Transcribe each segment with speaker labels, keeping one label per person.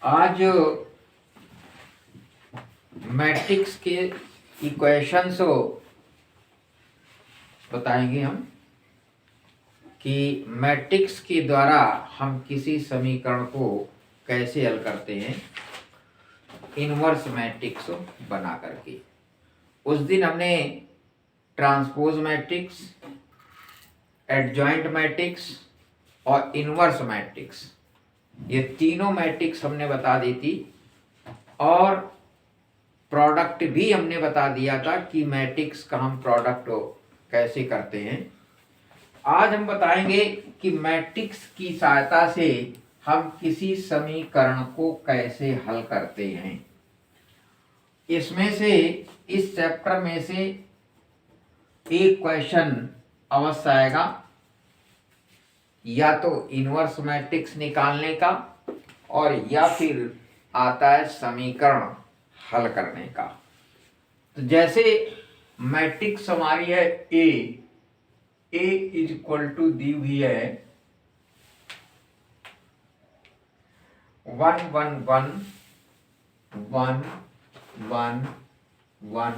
Speaker 1: आज मैट्रिक्स के इक्वेशंस बताएंगे हम कि मैट्रिक्स के द्वारा हम किसी समीकरण को कैसे हल करते हैं इनवर्स मैट्रिक्स बना करके। उस दिन हमने ट्रांसपोज मैट्रिक्स, एडजॉइंट मैट्रिक्स और इनवर्स मैट्रिक्स, ये तीनों मैट्रिक्स हमने बता दी थी और प्रोडक्ट भी हमने बता दिया था कि मैट्रिक्स का हम प्रोडक्ट कैसे करते हैं। आज हम बताएंगे कि मैट्रिक्स की सहायता से हम किसी समीकरण को कैसे हल करते हैं। इसमें से इस चैप्टर में से एक क्वेश्चन अवश्य आएगा, या तो इनवर्स मैट्रिक्स निकालने का और या फिर आता है समीकरण हल करने का। तो जैसे मैट्रिक्स हमारी है ए इज इक्वल टू दी हुई है 1 1 1 1 1 1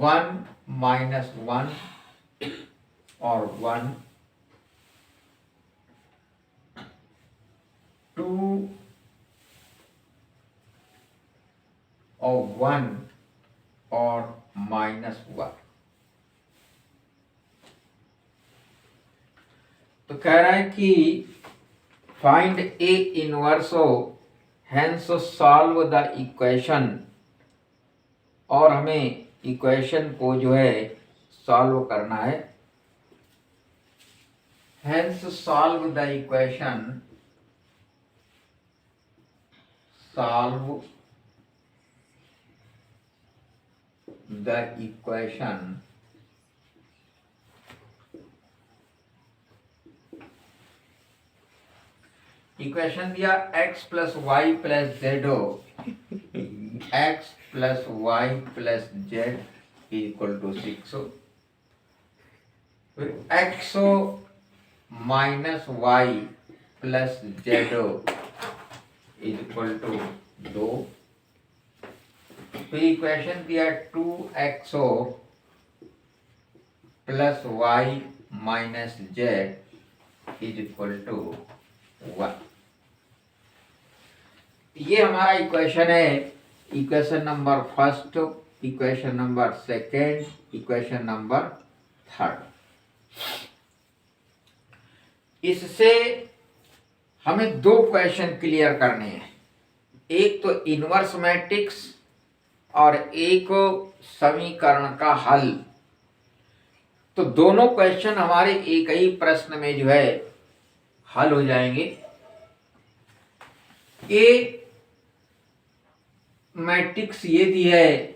Speaker 1: 1 माइनस 1 और 1 2 और 1 और माइनस 1। तो कह रहा है कि find a inverse hence solve the equation, और हमें इक्वेशन को जो है सॉल्व करना है। Hence solve the equation, solve the equation equation दिया x plus y plus z हो, x plus y plus z equal to 6 हो, फिर x हो माइनस वाई प्लस जेड हो इक्वल टू 2, फिर इक्वेशन दिया 2x हो plus y minus z is equal to 1। ये हमारा इक्वेशन है, equation number first, equation number second, equation number third. इससे हमें दो क्वेश्चन क्लियर करने हैं, एक तो इनवर्स मैट्रिक्स और एक समीकरण का हल। तो दोनों क्वेश्चन हमारे एक ही प्रश्न में जो है हल हो जाएंगे। ए मैट्रिक्स ये दी है,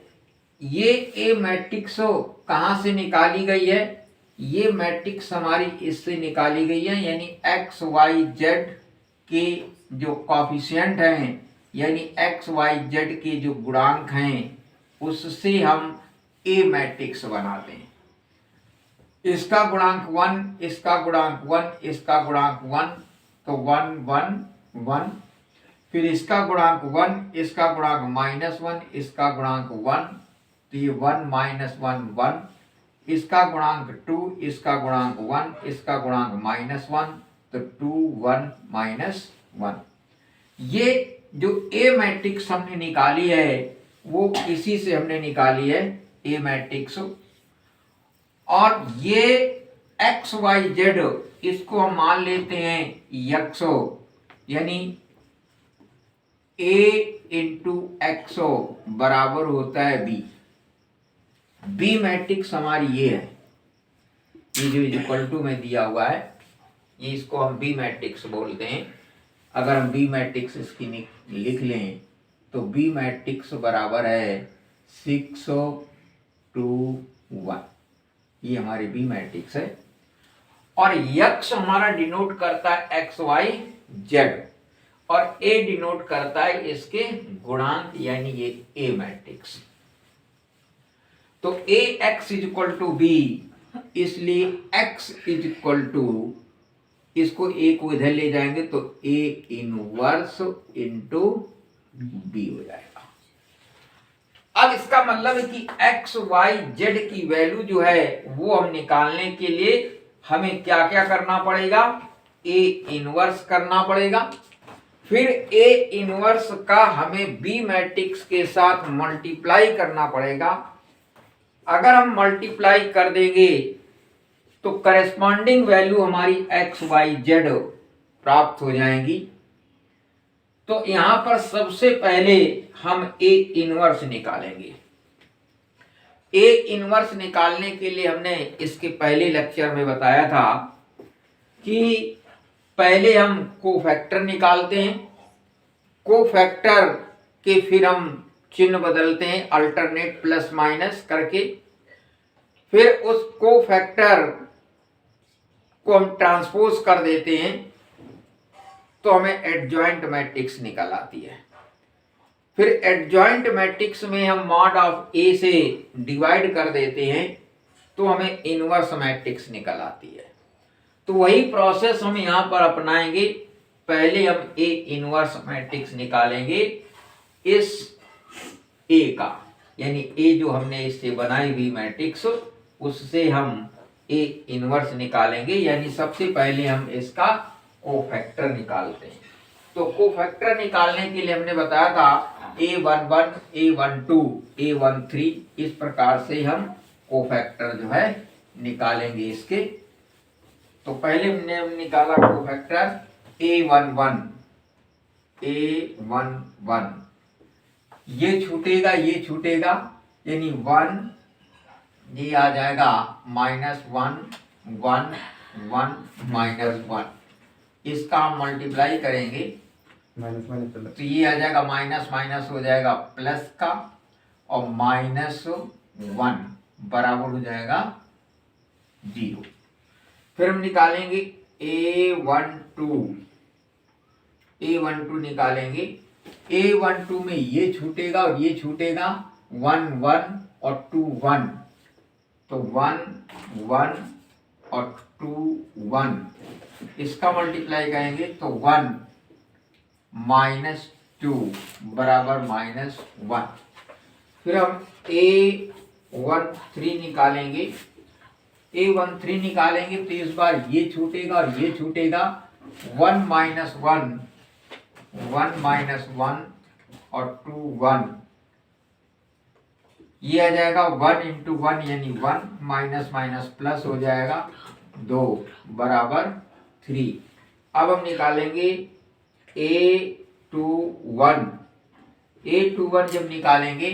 Speaker 1: ये ए मैट्रिक्स कहाँ से निकाली गई है? ये मैट्रिक्स हमारी इससे निकाली गई है, यानी एक्स वाई जेड के जो कॉफिशिएंट हैं, यानी एक्स वाई जेड के जो गुणांक हैं, उससे हम ए मैट्रिक्स बनाते हैं। इसका गुणांक 1, इसका गुणांक 1, इसका गुणांक 1, तो 1 1 1, फिर इसका गुणांक 1, इसका गुणांक माइनस 1, इसका गुणांक 1, तो ये 1 माइनस 1 1, इसका गुणांक 2, इसका गुणांक 1, इसका गुणांक माइनस 1, तो 2 1 माइनस 1। ये जो ए मैट्रिक्स हमने निकाली है वो इसी से हमने निकाली है, ए मैट्रिक्स। और ये एक्स वाई जेड, इसको हम मान लेते हैं यक्स, यानी a इंटू एक्स बराबर होता है b। बी मैट्रिक्स हमारी ये है, ये जो इक्वल टू में दिया हुआ है, ये इसको हम बी मैट्रिक्स बोलते हैं। अगर हम बी मैट्रिक्स इसकी लिख लें तो बी मैट्रिक्स बराबर है 6 2 1, ये हमारी बी मैट्रिक्स है। और यक्स हमारा डिनोट करता है एक्स वाई जेड, और ए डिनोट करता है इसके गुणांक, यानी ये ए मैट्रिक्स। तो A X is equal to B, इसलिए x इज इक्वल टू इसको ए को इधर ले जाएंगे तो ए इनवर्स इंटू बी हो जाएगा। अब इसका मतलब है कि एक्स वाई जेड की वैल्यू जो है वो हम निकालने के लिए हमें क्या क्या करना पड़ेगा, ए इनवर्स करना पड़ेगा, फिर ए इनवर्स का हमें बी मैट्रिक्स के साथ मल्टीप्लाई करना पड़ेगा। अगर हम मल्टीप्लाई कर देंगे तो करेस्पॉन्डिंग वैल्यू हमारी एक्स वाई जेड प्राप्त हो जाएंगी। तो यहां पर सबसे पहले हम ए इनवर्स निकालेंगे। ए इनवर्स निकालने के लिए हमने इसके पहले लेक्चर में बताया था कि पहले हम कोफैक्टर निकालते हैं, कोफैक्टर के फिर हम चिन्ह बदलते हैं अल्टरनेट प्लस माइनस करके, फिर उस कोफैक्टर को हम ट्रांसपोज कर देते हैं तो हमें एडजॉइंट मैट्रिक्स निकल आती है। फिर एडजॉइंट मैट्रिक्स में हम मॉड ऑफ ए से डिवाइड कर देते हैं तो हमें इनवर्स मैट्रिक्स निकल आती है। तो वही प्रोसेस हम यहां पर अपनाएंगे। पहले हम ए इनवर्स मैट्रिक्स निकालेंगे इस ए का, यानी ए जो हमने इससे बनाई हुई मैट्रिक्स उससे हम ए इनवर्स निकालेंगे, यानी सबसे पहले हम इसका कोफैक्टर निकालते हैं। तो कोफैक्टर निकालने के लिए हमने बताया था A11, A12, A13 इस प्रकार से हम कोफैक्टर जो है निकालेंगे इसके। तो पहले हमने निकाला कोफैक्टर A11, A11 ये छूटेगा यानी 1, ये आ जाएगा -1, 1, 1, -1। इसका हम मल्टीप्लाई करेंगे तो ये आ जाएगा माइनस माइनस हो जाएगा प्लस का, और -1 बराबर हो जाएगा 0। फिर हम निकालेंगे A12 निकालेंगे। A12 में ये छूटेगा और ये छूटेगा, 1, 1 और 2, 1, तो 1, 1 और 2, 1 इसका मल्टीप्लाई करेंगे तो 1 -2 बराबर -1। फिर हम A13 निकालेंगे। A13 निकालेंगे तो इस बार ये छूटेगा और ये छूटेगा, 1 -1, 1 -1 और 2, 1 ये आ जाएगा 1 × 1 यानी 1 माइनस माइनस प्लस हो जाएगा 2 बराबर 3। अब हम निकालेंगे A21। A21 जब निकालेंगे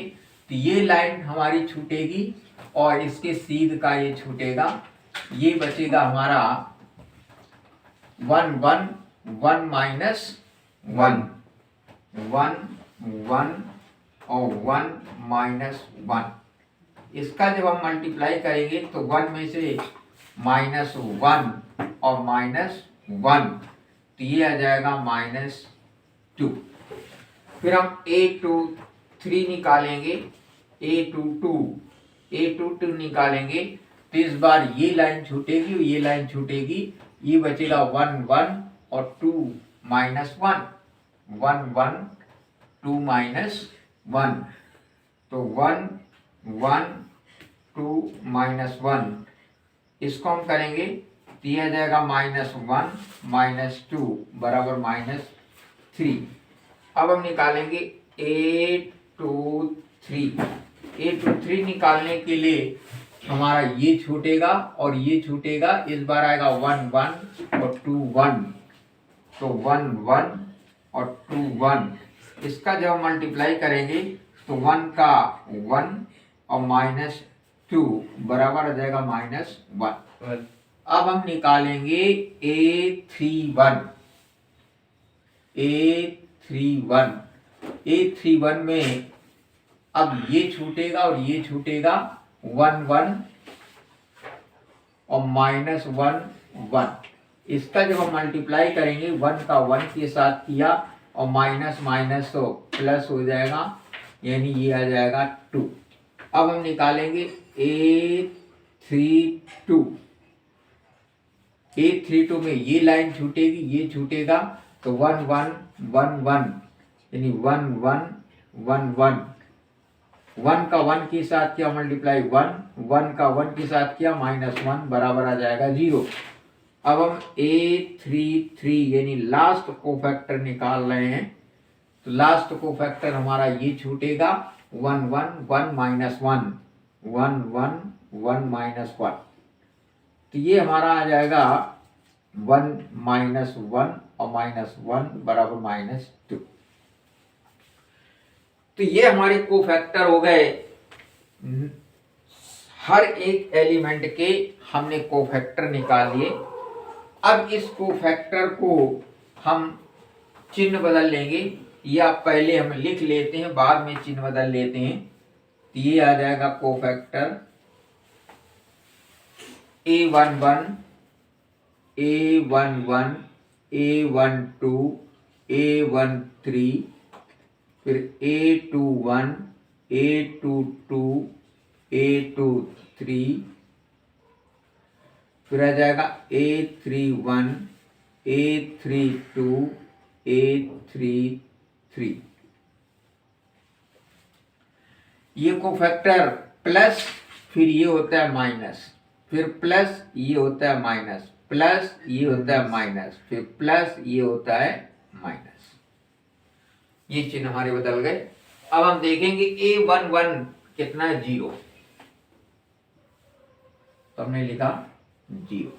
Speaker 1: तो ये लाइन हमारी छूटेगी और इसके सीध का ये छूटेगा, ये बचेगा हमारा 1, 1, 1 -1, 1, 1 और 1 -1। इसका जब हम मल्टीप्लाई करेंगे तो 1 में से -1 और -1 तो ये आ जाएगा -2। फिर हम A23 निकालेंगे। A22 निकालेंगे तो इस बार ये लाइन छूटेगी और ये लाइन छूटेगी, ये बचेगा 1, 1 और 2 -1, 1, 1, 2 -1 तो 1, 1, 2 -1 इसको हम करेंगे तो यह आ जाएगा -1 -2 बराबर -3। अब हम निकालेंगे A23 निकालने के लिए हमारा ये छूटेगा और ये छूटेगा, इस बार आएगा 1, 1 और 2, 1 तो 1, 1 और 2, 1 इसका जब हम मल्टीप्लाई करेंगे तो 1 का 1 और -2 बराबर आ जाएगा -1। अब हम निकालेंगे A31 में अब ये छूटेगा और ये छूटेगा, 1, 1 और -1, 1 इसका जब हम मल्टीप्लाई करेंगे 1 का 1 के साथ किया और माइनस माइनस तो प्लस हो जाएगा, यानी ये आ जाएगा 2। अब हम निकालेंगे A32। A32 में ये लाइन छूटेगी, ये छूटेगा, तो 1 1 1 1 यानी 1 1 1 1, 1 का 1 के साथ किया मल्टीप्लाई 1, 1 का 1 के साथ किया -1 बराबर आ जाएगा 0। अब हम A33 यानी लास्ट कोफैक्टर निकाल रहे हैं, तो लास्ट कोफैक्टर हमारा ये छूटेगा 1 1 1 -1 1 1 1 -1, तो ये हमारा आ जाएगा 1 -1 और -1 बराबर -2। तो ये हमारे कोफैक्टर हो गए, हर एक एलिमेंट के हमने कोफैक्टर निकाल लिए। अब इस कोफैक्टर को हम चिन्ह बदल लेंगे, या पहले हम लिख लेते हैं बाद में चिन्ह बदल लेते हैं। तो ये आ जाएगा cofactor A11 A11 A12 A13, फिर A21 A22 A23, फिर आ जाएगा A31 A32 A33। ये कोफैक्टर प्लस, फिर ये होता है माइनस, फिर प्लस ये होता है माइनस, प्लस ये होता है माइनस, फिर प्लस ये होता है माइनस। ये चिन्ह हमारे बदल गए। अब हम देखेंगे A11 कितना है, 0, तो हमने लिखा 0।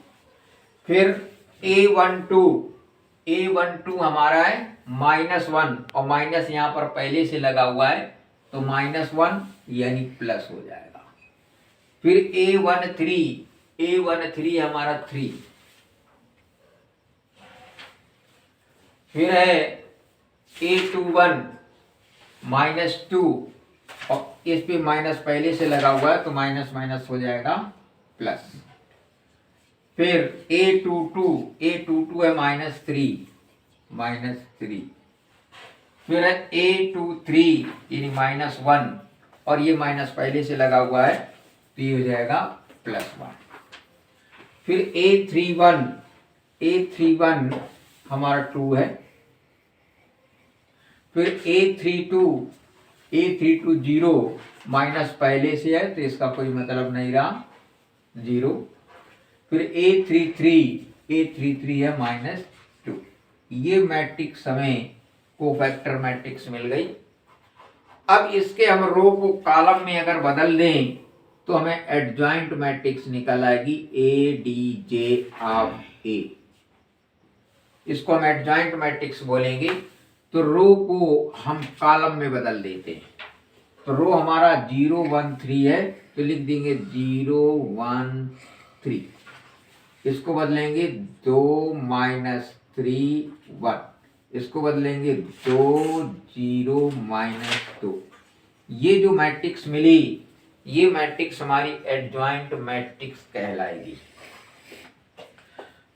Speaker 1: फिर A12 हमारा है -1, और माइनस यहाँ पर पहले से लगा हुआ है, तो -1 यानी प्लस हो जाएगा। फिर A13 हमारा 3, फिर है A21 -2, और इस पे माइनस पहले से लगा हुआ है, तो माइनस माइनस हो जाएगा प्लस। फिर A22 है -3, फिर है A23 यानी -1, और ये माइनस पहले से लगा हुआ है, तो ये हो जाएगा +1। फिर A31 हमारा 2 है। फिर A32 0, माइनस पहले से है तो इसका कोई मतलब नहीं रहा, 0। फिर A33 है -2। ये मैट्रिक्स हमें कोफैक्टर मैट्रिक्स मिल गई। अब इसके हम रो को कॉलम में अगर बदल दें तो हमें एडजॉइंट मैट्रिक्स निकल आएगी ADJ ऑफ A। इसको हम एडजॉइंट मैट्रिक्स बोलेंगे। तो रो को हम कॉलम में बदल देते हैं। तो रो हमारा 0 1 3 है, तो लिख देंगे 0 1 3। इसको बदलेंगे 2 -3 1, इसको बदलेंगे 2 0 -2। ये जो मैट्रिक्स मिली, ये मैट्रिक्स हमारी एडजॉइंट मैट्रिक्स कहलाएगी।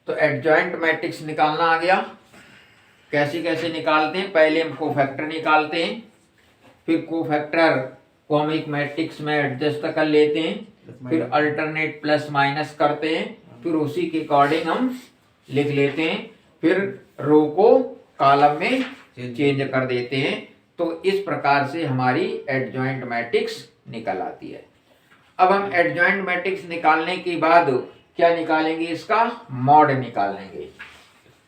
Speaker 1: तो एडजॉइंट मैट्रिक्स निकालना आ गया। कैसे कैसे निकालते हैं, पहले हम कोफैक्टर निकालते हैं, फिर कोफैक्टर को हम एक मैट्रिक्स में एडजस्ट कर लेते हैं, फिर अल्टरनेट प्लस माइनस करते हैं, फिर उसी के अकॉर्डिंग हम लिख लेते हैं, फिर रो को कॉलम में चेंज कर देते हैं। तो इस प्रकार से हमारी एडजॉइंट मैट्रिक्स निकल आती है। अब हम एडजॉइंट मैट्रिक्स निकालने के बाद क्या निकालेंगे, इसका मॉड निकालेंगे।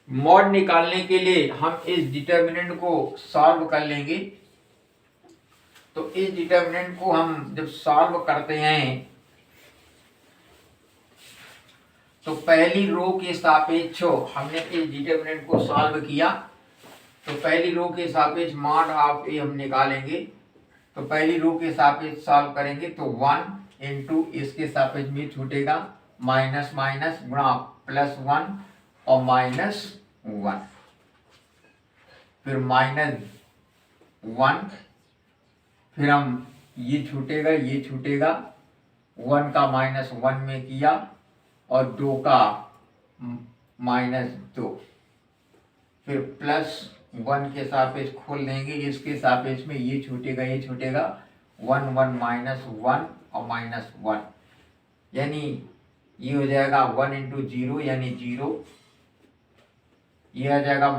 Speaker 1: मॉड निकालने के लिए हम इस डिटर्मिनेंट को सॉल्व कर लेंगे। तो इस डिटर्मिनेंट को हम जब सॉल्व करते हैं तो पहली रो के सापेक्ष हमने इस डिटर्मिनेंट को सॉल्व किया, तो पहली रो के सापेक्ष मॉड ऑफ ए हम निकालेंगे। तो पहली रो के सापेक्ष सॉल्व करेंगे तो 1 इंटू इसके सापेक्ष में छूटेगा माइनस माइनस गुणा +1 और -1, फिर -1, फिर हम ये छूटेगा 1 का -1 में किया और 2 का -2, फिर +1 के सापेक्ष खोल देंगे, इसके सापेक्ष में ये छूटेगा 1 1 -1 और -1, यानी ये हो जाएगा 1 इंटू 0 यानी 0, ये आ जाएगा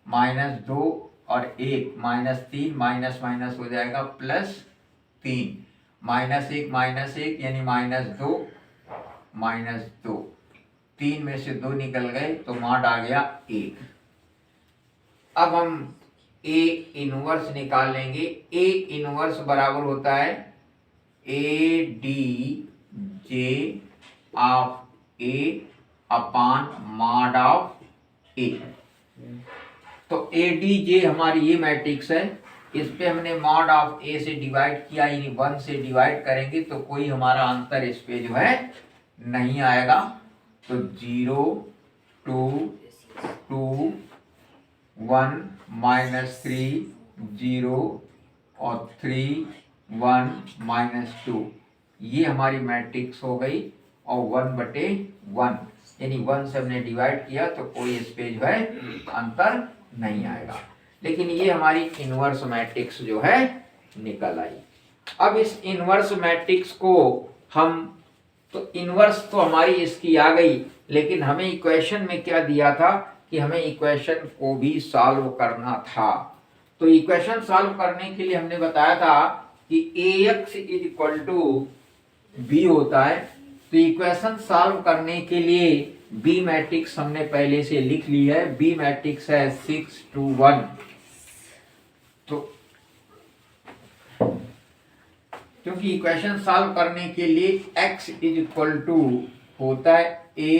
Speaker 1: -2 और 1 -3, माइनस माइनस हो जाएगा +3, -1 यानी -2, -2, 3 में से 2 निकल गए तो माड आ गया 1। अब हम A इनवर्स निकाल लेंगे। A इनवर्स बराबर होता है ADJ of A upon mod of A। तो ADJ हमारी ये मैट्रिक्स है, इस पे हमने मॉड ऑफ A से डिवाइड किया, यानी 1 से डिवाइड करेंगे तो कोई हमारा आंसर इस पे जो है नहीं आएगा। तो 0 2 2 1 -3 0 और 3 1 -2, ये हमारी मैट्रिक्स हो गई। और 1/1 यानी 1 से हमने डिवाइड किया तो कोई इस पे जो है अंतर नहीं आएगा। लेकिन ये हमारी इनवर्स मैट्रिक्स जो है निकल आई। अब इस इनवर्स मैट्रिक्स को हम, तो इनवर्स तो हमारी इसकी आ गई, लेकिन हमें इक्वेशन में क्या दिया था कि हमें इक्वेशन को भी सॉल्व करना था। तो इक्वेशन सॉल्व करने के लिए हमने बताया था कि AX = B होता है। तो इक्वेशन सॉल्व करने के लिए बी मैट्रिक्स हमने पहले से लिख ली है। बी मैट्रिक्स है 6 2 1। तो क्योंकि इक्वेशन सॉल्व करने के लिए x = होता है A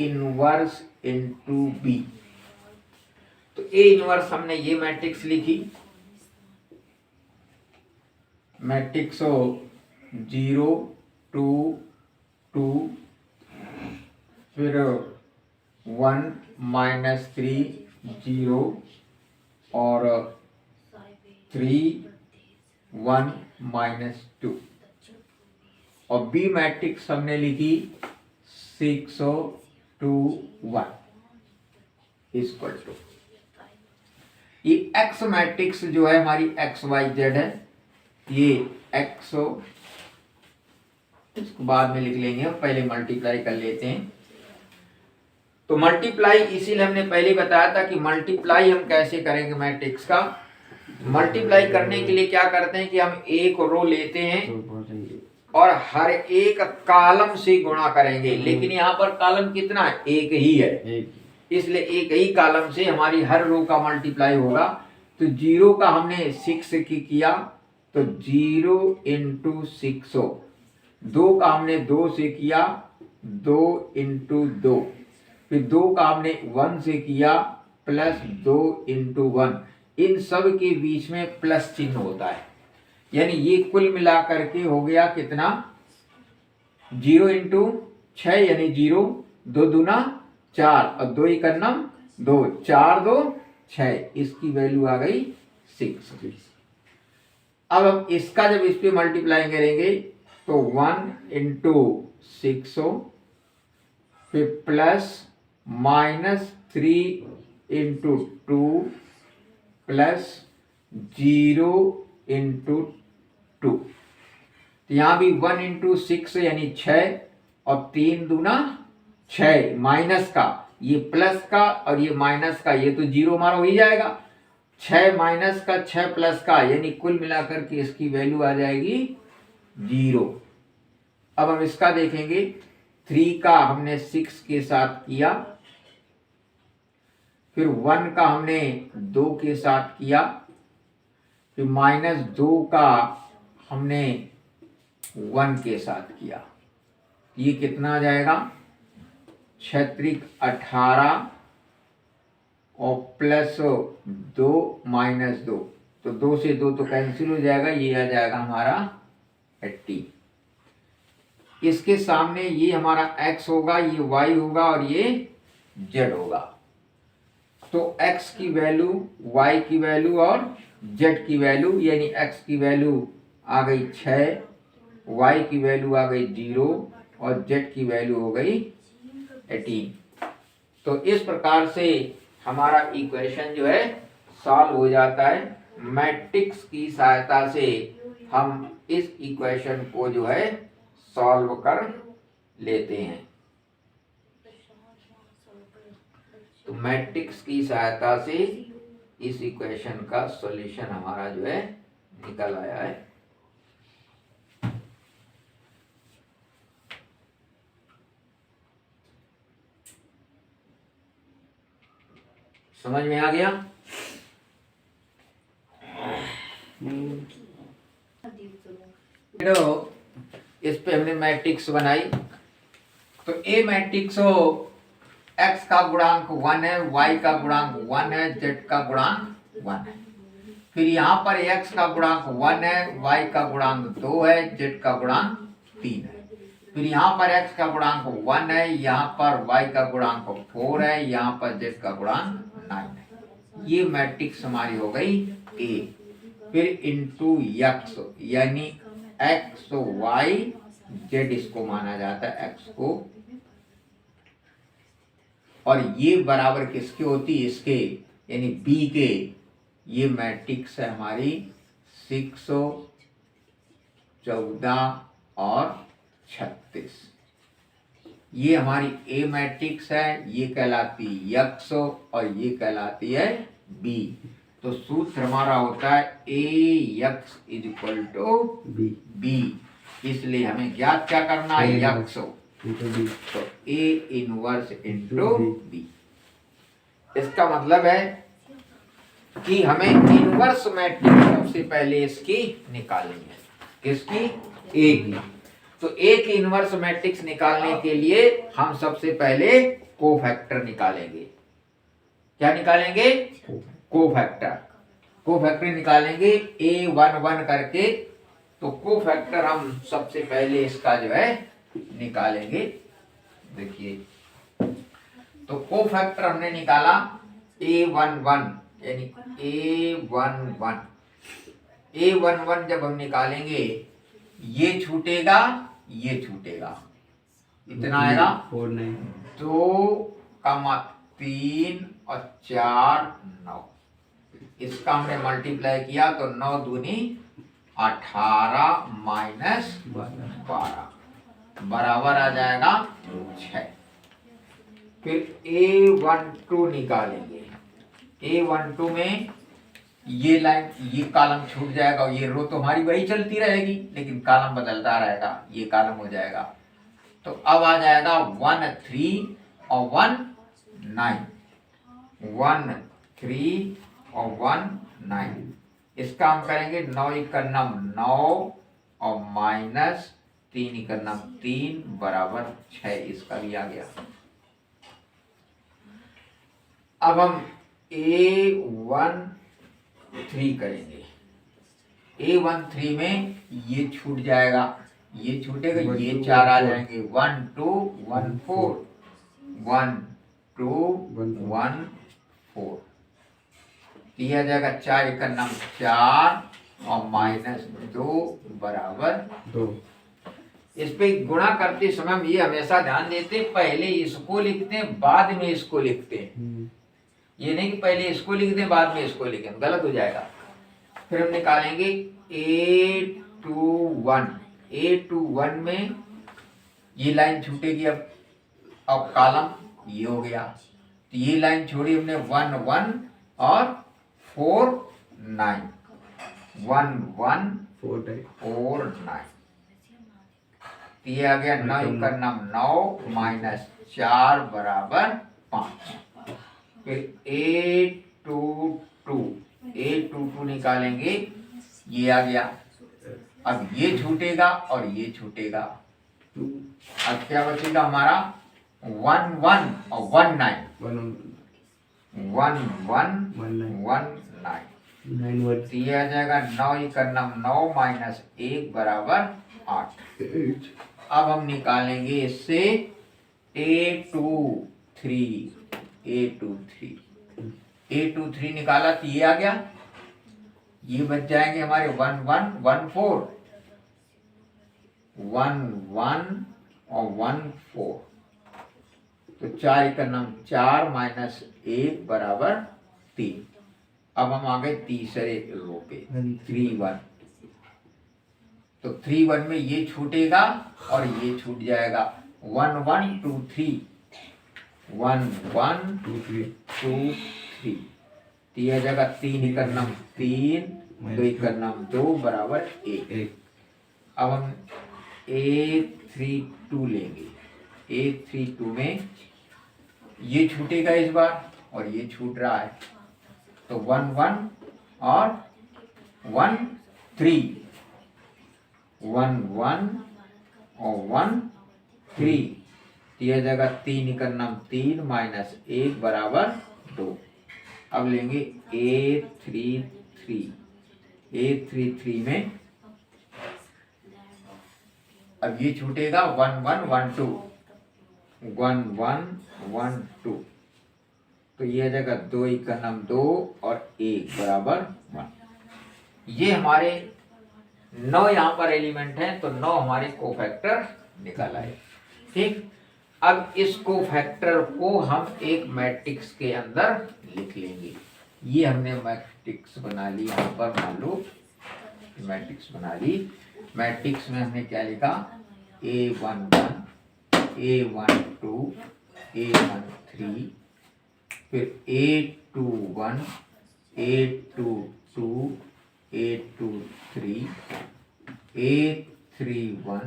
Speaker 1: इनवर्स इंटू B। तो A इनवर्स हमने ये मैट्रिक्स लिखी, मैट्रिक्स 0 2 2 फिर 1 -3 0 और 3 1 -2। और बी मैट्रिक्स हमने लिखी 6 2 1 = ये एक्स मैट्रिक्स जो है हमारी XYZ है। ये एक्स, इसको बाद में लिख लेंगे, हम पहले मल्टीप्लाई कर लेते हैं। तो मल्टीप्लाई इसीलिए हमने पहले बताया था कि मल्टीप्लाई हम कैसे करेंगे मैट्रिक्स का। मल्टीप्लाई करने के लिए क्या करते हैं कि हम एक रो लेते हैं और हर एक कॉलम से गुणा करेंगे। लेकिन यहाँ पर कॉलम कितना है? एक ही है, इसलिए एक ही कॉलम से हमारी हर रो का मल्टीप्लाई होगा। तो 0 का हमने 6 की किया तो 0 × 6। 2 का हमने 2 से किया 2 × 2। फिर 2 का हमने 1 से किया +2 × 1। इन सब के बीच में प्लस चिन्ह होता है, यानी ये कुल मिलाकर के हो गया कितना? 0 × 6 यानी 0, 2 दूना 4 और 2 × 2, 4 2 6, इसकी वैल्यू आ गई 6। अब हम इसका जब इस पे मल्टीप्लाई करेंगे तो 1 × 6, फिर प्लस -3 × 2 प्लस 0 × 2। तो यहाँ भी 1 × 6 यानी 6 और 3 दूना 6, माइनस का ये प्लस का और ये माइनस का, ये तो 0 हमारा हो ही जाएगा। 6 माइनस का 6 प्लस का, यानी कुल मिलाकर के इसकी वैल्यू आ जाएगी 0। अब हम इसका देखेंगे। 3 का हमने 6 के साथ किया, फिर 1 का हमने 2 के साथ किया, फिर -2 का हमने 1 के साथ किया। ये कितना आ जाएगा? 6 18 और +2 -2, तो 2 से 2 तो कैंसिल हो जाएगा, ये आ जाएगा हमारा 80। इसके सामने ये हमारा x होगा, ये y होगा और ये z होगा। तो x की वैल्यू, y की वैल्यू और z की वैल्यू, यानी x की वैल्यू आ गई 6, y की वैल्यू आ गई 0 और z की वैल्यू हो गई 18। तो इस प्रकार से हमारा इक्वेशन जो है सॉल्व हो जाता है। मैट्रिक्स की सहायता से हम इस इक्वेशन को जो है सॉल्व कर लेते हैं। तो मैट्रिक्स की सहायता से इस इक्वेशन का सॉल्यूशन हमारा जो है निकल आया है। समझ में आ गया? तो इस पे हमने मैट्रिक्स बनाई। तो ए मैट्रिक्स हो, x का गुणांक 1 है, y का गुणांक 1 है, z का गुणांक 1 है। फिर यहाँ पर x का गुणांक 1 है, y का गुणांक 2 है, z का गुणांक 3 है। फिर यहाँ पर x का गुणांक 1 है, यहाँ पर y का गुणांक 4 है, यहाँ पर z का गुणांक 9 है। ये मैट्रिक्स हमारी हो गई A। फिर इंटू x यानी x y z इसको माना जाता है x को, और ये बराबर किसके होती है? इसके यानी B के। ये मैट्रिक्स है हमारी 6, 14 और 36। ये हमारी ए मैट्रिक्स है, ये कहलाती है x और ये कहलाती है B। तो सूत्र हमारा होता है AX = B। इसलिए हमें ज्ञात क्या करना है? x। तो A इनवर्स इंटू B। इसका मतलब है कि हमें इनवर्स मैट्रिक्स सबसे पहले इसकी निकालनी है। किसकी? A की। तो A की इनवर्स मैट्रिक्स निकालने के लिए हम सबसे पहले कोफैक्टर निकालेंगे। क्या निकालेंगे? कोफैक्टर निकालेंगे A11 करके। तो कोफैक्टर हम सबसे पहले इसका जो है निकालेंगे। देखिए, तो कोफैक्टर हमने निकाला A11 यानी A11 जब हम निकालेंगे, ये छूटेगा, ये छूटेगा, इतना आएगा 2, 3 और 4 9। इसका हमने मल्टीप्लाई किया तो 9 दूनी 18 माइनस 12 बराबर आ जाएगा 6। फिर A12 निकालेंगे। A12 में ये लाइन, ये कॉलम छूट जाएगा और ये रो तो हमारी वही चलती रहेगी, लेकिन कॉलम बदलता रहेगा। ये कॉलम हो जाएगा, तो अब आ जाएगा 1 3 और 1 9। 1 3 और 1 9। इसका हम करेंगे 9 × 9 और माइनस 3 × 3 बराबर 6। इसका भी आ गया। अब हम A13 करेंगे। A13 में ये छूट जाएगा, ये छूटेगा, ये 4 आ जाएंगे। 1 2 1 4 1 2 1 4। ये आ जाएगा 4 × 4 और माइनस 2 बराबर 2। इस पे गुणा करते समय हम ये हमेशा ध्यान देते, पहले इसको लिखते हैं बाद में इसको लिखते हैं। ये नहीं कि पहले इसको लिख दें बाद में इसको लिखें, गलत हो जाएगा। फिर हम निकालेंगे A21 में ये लाइन छूटेगी। अब कॉलम ये हो गया, तो ये लाइन छोड़ी हमने 1 1 और 4 9। 1 1 4 9। ये आ गया 9 × 9 माइनस 4 बराबर 5। फिर A22 निकालेंगे, ये आ गया। अब ये छूटेगा और ये छूटेगा, अब क्या बचेगा हमारा? 1 1 और 1 9। 1 1 1 9। ये आ जाएगा 9 × 9 माइनस 1 बराबर 8। अब हम निकालेंगे इससे A23 निकाला तो ये आ गया। ये बच जाएंगे हमारे 1 1 1 4 1 1 और 1 4। तो 4 × 4 माइनस 1 बराबर 3। अब हम आ गए तीसरे रो पे 3 1। तो 3 1 में ये छूटेगा और ये छूट जाएगा, 1 1 2 3 1 1 2 3 तीन जगह 3 इकन्नम 3 2 इकन्नम 2 बराबर 1। अब हम 8 3 2 लेंगे। 8 3 2 में ये छूटेगा इस बार और ये छूट रहा है, तो 1 1 और 1 3 1 1 और 1 3 तीन जगह 3 इकन्नम 3 माइनस 1 बराबर 2। अब लेंगे 8 3 3 8 3 3 में अब ये छूटेगा 1 1 1 2 1 1 1 2, तो ये जगह 2 इकन्नम 2 और 1 बराबर 1। ये हमारे 9 यहाँ पर एलिमेंट हैं, तो 9 हमारे कोफैक्टर निकल आए। ठीक, अब इस कोफैक्टर को हम एक मैट्रिक्स के अंदर लिख लेंगे। ये हमने मैट्रिक्स बना ली, यहाँ पर मान लो मैट्रिक्स बना ली। मैट्रिक्स में हमने क्या लिखा, A11 A12 A13, फिर A21 A22 A23 A31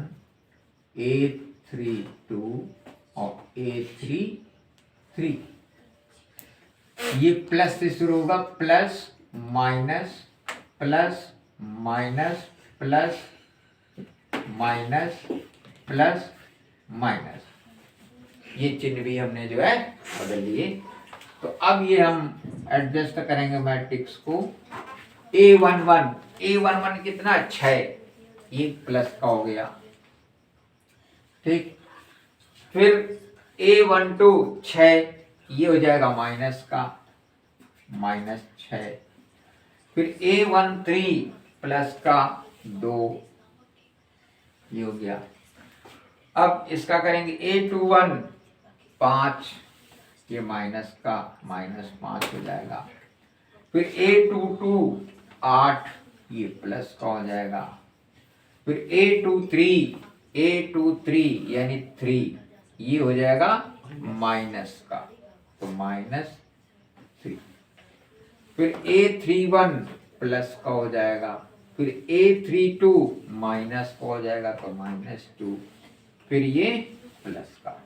Speaker 1: A32 और A33। ये प्लस से शुरू होगा, plus minus plus minus plus minus plus minus, ये चिन्ह भी हमने जो है बदल लिए। तो अब ये हम एडजस्ट करेंगे मैट्रिक्स को। A11 कितना, 6, ये प्लस का हो गया। ठीक, फिर A12 6, ये हो जाएगा माइनस का, माइनस 6। फिर A13 प्लस का 2, ये हो गया। अब इसका करेंगे A21 5, ये माइनस का, माइनस 5 हो जाएगा। फिर A22 8, ये प्लस का हो जाएगा। फिर A23 यानी 3, ये हो जाएगा माइनस का, तो माइनस 3। फिर A31 प्लस का हो जाएगा। फिर A32 माइनस का हो जाएगा, तो माइनस 2। फिर ये प्लस का।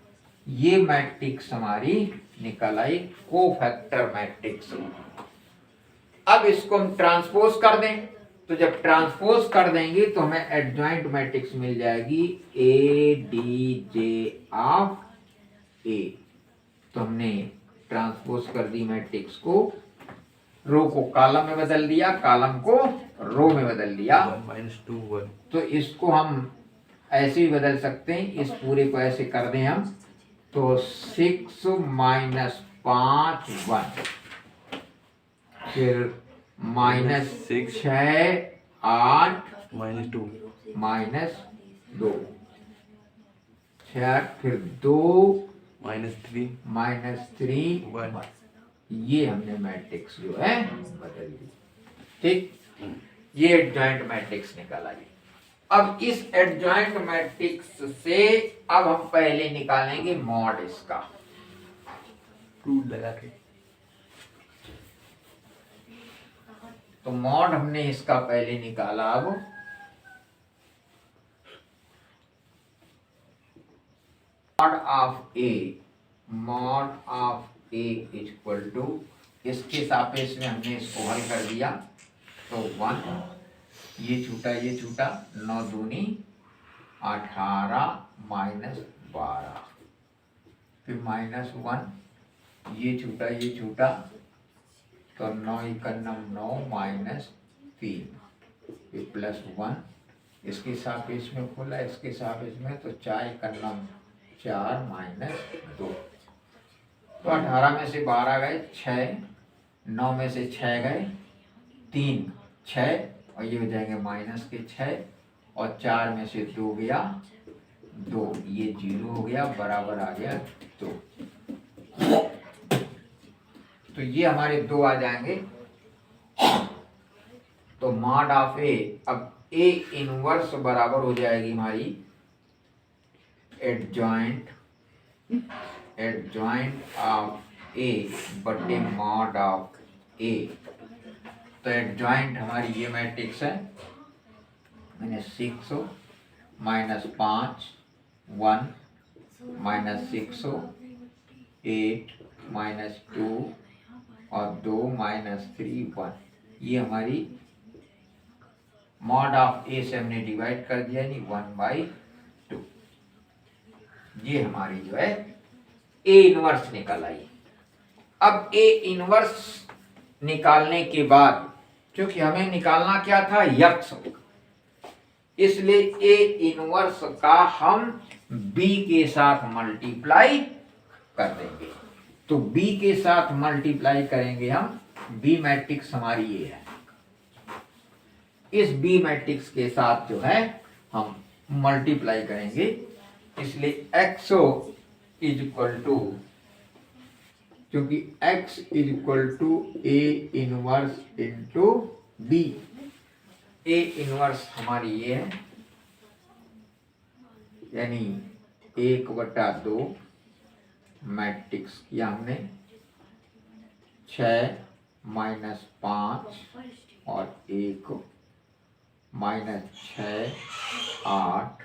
Speaker 1: ये मैट्रिक्स हमारी निकल आई, कोफैक्टर मैट्रिक्स। अब इसको हम ट्रांसपोज कर दें, तो जब ट्रांसपोज कर देंगे तो हमें एडजॉइंट मैट्रिक्स मिल जाएगी ADJ ऑफ A। तो हमने ट्रांसपोज कर दी मैट्रिक्स को, रो को कॉलम में बदल दिया, कॉलम को रो में बदल दिया।
Speaker 2: 1 - 2 1,
Speaker 1: तो इसको हम ऐसे भी बदल सकते हैं, इस पूरे को ऐसे कर दें हम, तो 6 - 5 1, फिर माइनस 6 8
Speaker 2: -2
Speaker 1: -2 6, फिर 2
Speaker 2: -3
Speaker 1: -3 1। ये हमने मैट्रिक्स जो है बदल दी। ठीक, ये एडजॉइंट मैट्रिक्स निकाला जी। अब इस एडजॉइंट मैट्रिक्स से अब हम पहले निकालेंगे मॉड इसका,
Speaker 2: टूल लगा के।
Speaker 1: तो मॉड हमने इसका पहले निकाला। अब mod of A equal to, इसके सापेक्ष में हमने इसको हल कर दिया, तो 1, ये छूटा ये छूटा, 9 दूनी 18 -12, फिर -1, ये छूटा ये छूटा, तो 9 इकन्नम 9 -3, फिर +1, इसके सापेक्ष में खोला, इसके सापेक्ष में, तो 4 इकन्नम 4 -2, तो 18 में से 12 गए 6, 9 में से 6 गए 3 6, और ये हो जाएंगे माइनस के 6, और 4 में से 2 गया 2, ये 0 हो गया, बराबर आ गया 2। तो ये हमारे 2 आ जाएंगे। तो मॉड ऑफ ए, अब ए इनवर्स बराबर हो जाएगी हमारी एडजॉइंट ऑफ ए बटे मॉड ऑफ ए। तो एडजॉइंट हमारी ये मैट्रिक्स है, मैंने 6 -5 1 -6 8 -2 और 2 -3 1। ये हमारी मॉड ऑफ ए से हमने डिवाइड कर दिया, यानी 1/2। ये हमारी जो है ए इनवर्स निकल आई। अब ए इनवर्स निकालने के बाद, क्योंकि हमें निकालना क्या था, यक्स, इसलिए ए इनवर्स का हम बी के साथ मल्टीप्लाई कर देंगे। तो बी के साथ मल्टीप्लाई करेंगे हम, बी मैट्रिक्स हमारी ये है। इस बी मैट्रिक्स के साथ जो है हम मल्टीप्लाई करेंगे, इसलिए एक्सो इज इक्वल टू, क्योंकि x is equal to A inverse into B. A inverse हमारी ये है, यानी 1/2 मैट्रिक्स किया हमने, 6 -5 और 1 -6 8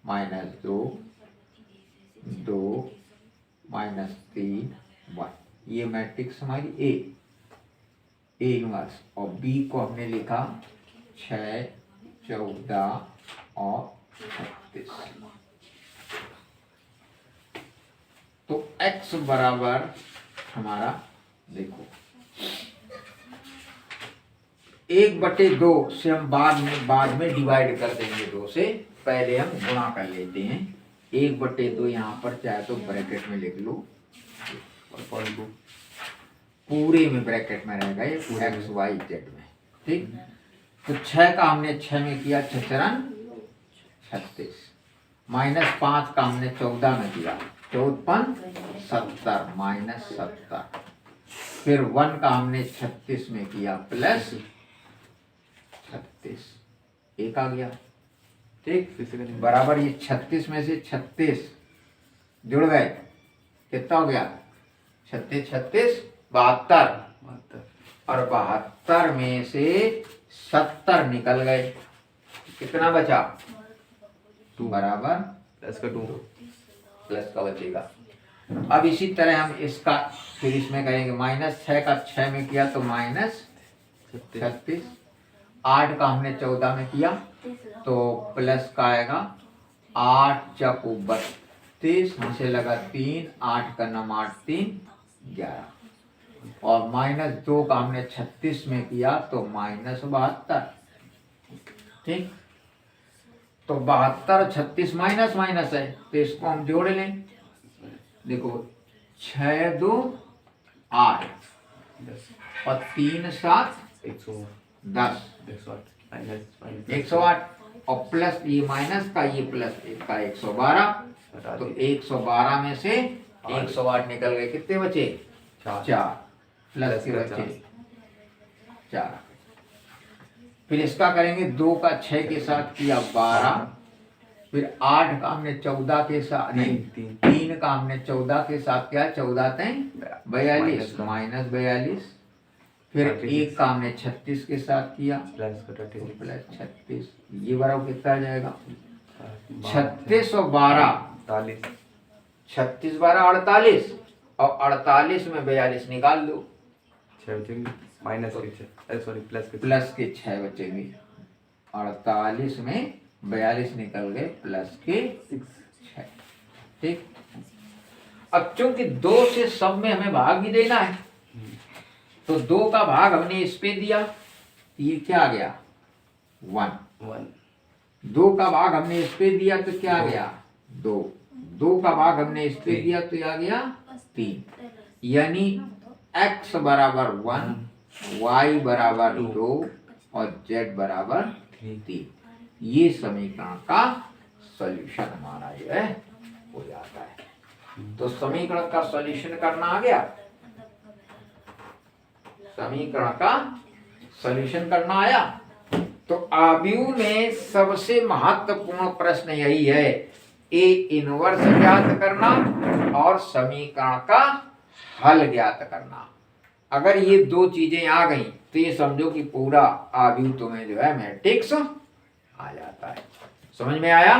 Speaker 1: -2 2 -3 1। ये मैट्रिक्स हमारी ए इनवर्स। और बी को हमने लिखा 6 14 और 36। तो x बराबर हमारा, देखो 1/2 से हम बाद में डिवाइड कर देंगे, 2 से पहले हम गुणा कर लेते हैं। 1/2 यहाँ पर चाहे तो ब्रैकेट में लिख लो,
Speaker 2: और
Speaker 1: पूरे में ब्रैकेट में रहेगा ये, एक्स वाई जेड में, ठीक। तो 6 का हमने 6 में किया 6 4 36, -5 का हमने 14 में किया 14 70 -70, फिर 1 का हमने 36 में किया +36, एक आ गया, ठीक। बराबर ये 36 में से 36 जुड़ गए, कितना हो गया, 36 36 72, और 72 में से 70 निकल गए, कितना बचा, 2 बराबर प्लस का बचेगा। अब इसी तरह हम इसका फिर इसमें करेंगे, -6 का 6 में किया तो -36, 8 का हमने 14 में किया तो प्लस का आएगा 8 × 32, हमसे लगा 3, 8 का 9 8 3 11, और -2 का हमने 36 में किया तो -72, ठीक। तो 72 36 माइनस माइनस है, तो इसको हम जोड़ लें। देखो 6 2 8 और 3 7 10 108, और प्लस ये माइनस का ये प्लस का 112, तो 112 में से 108 निकल गए, कितने बचे, 4 प्लस के बचे 4। फिर इसका करेंगे, 2 का 6 के साथ किया 12, फिर 8 का हमने 14 के साथ, नहीं 3 का हमने 14 के साथ किया 14 3 42 -42, फिर 1 का हमने 36 के साथ किया प्लस 36, ये बराबर कितना आ जाएगा, 36 और 12 36 12 48, और 48 में 42 निकाल दो, प्लस के 6 बचेंगे, 48 में 42 निकल गए प्लस के 6, ठीक। अब चूंकि 2 से सब में हमें भाग भी देना है, तो 2 का भाग हमने इस पे दिया, ये क्या आ गया 1, 2 का भाग हमने इस पे दिया तो क्या आ गया 2, 2 का भाग हमने इस पे दिया तो आ गया 3, यानी x बराबर 1, y बराबर 2 और z बराबर 3। ये समीकरण का सॉल्यूशन हमारा जो है हो जाता है। तो समीकरण का सॉल्यूशन करना आ गया, समीकरण का सॉल्यूशन करना आया। तो आव्यूह में सबसे महत्वपूर्ण प्रश्न यही है, ए इनवर्स ज्ञात करना और समीकरण का हल ज्ञात करना। अगर ये दो चीजें आ गई तो ये समझो कि पूरा आव्यूह तुम्हें जो है मैट्रिक्स आ जाता है। समझ में आया?